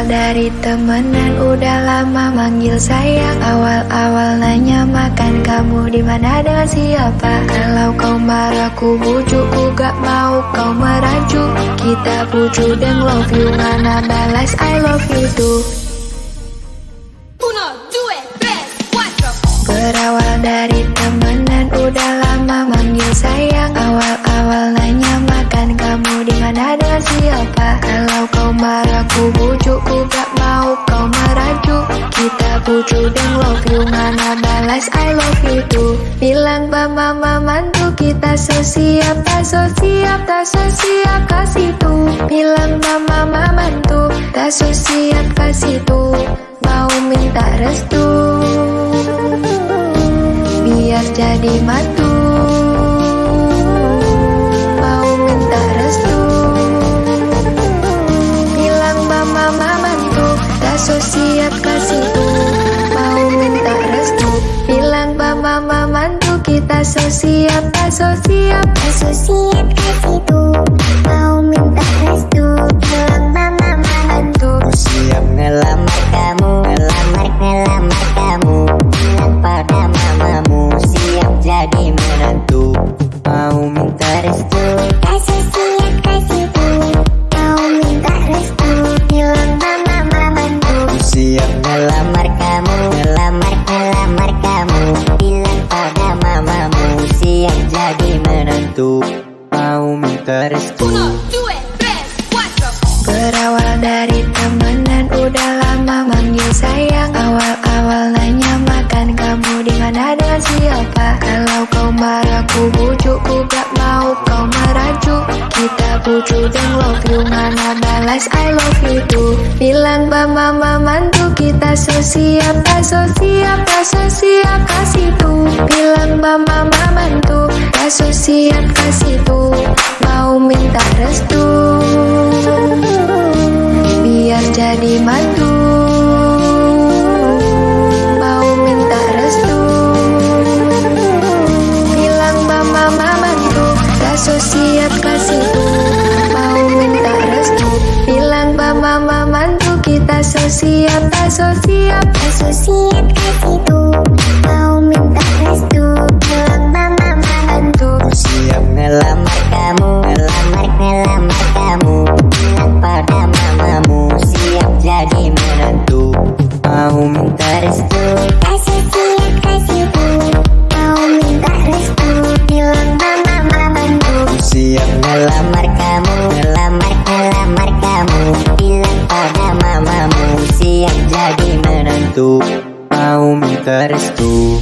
Berawal dari temenan, udah lama manggil sayang. Awal-awal nanya makan kamu di mana dengan siapa. Kalau kau marah ku bujuk, ku gak mau kau merajuk. Kita bujuk dan love you, mana balas I love you too. Berawal dari temenan, udah lama manggil sayang. Awal-awal nanya makan kamu di mana dengan siapa. Kalau kau marah ku bujuk, ku gak mau kau merajuk. Kita bujuk dan love you, mana balas I love you too. Bilang mama mantu kita so siap, tak so siap, tak so siap kasih tuh. Bilang mama mantu tak so siap kasih tuh. Mau minta restu biar jadi mantu, mau minta restu. Bilang mama mantu tak so siap kasih tuh. Mau minta restu. Bilang mama mantu kita so siap, tak so siap, tak so siap kasih tuh. Mau minta restu. Bilang mama mantu siap ngelamar kamu, ngelamar kamu. Bilang pada mamamu siap jadi menantu. Mau minta restu, kasih siap kasih tuh. Mau minta restu. Bilang mama mantu siap ngelamar kamu, ngelamar kamu. Bilang pada mamamu siap jadi menantu. Mau minta restu. Berawal dari temenan, udah lama manggil sayang. Awal-awal nanya makan kamu di mana dengan siapa. Kalau kau marah ku bujuk, ku gak mau kau merajuk. Kita bujuk dan love you, mana balas I love you too. Bilang mama mantu kita so siap, tak so siap, tak so siap kasih tuh. Bilang mama mantu tak so siap kasih tuh. Mau minta restu biar jadi mantu, mau minta restu. Bilang mama mantu tak so siap kasih tuh. Mau minta restu. Bilang mama mantu kita so siap, tak so siap, tak so siap kasih tuh. Mau minta restu. Bilang mama mantu siap ngelamar kamu, ngelamar kamu. Bilang pada mamamu siap jadi menantu. Mau minta restu, kasih siap kasih tuh. Mau minta restu. Bilang mama mantu siap ngelamar kamu, ngelamar kamu. Bilang pada mamamu siap jadi menantu. Mau minta restu.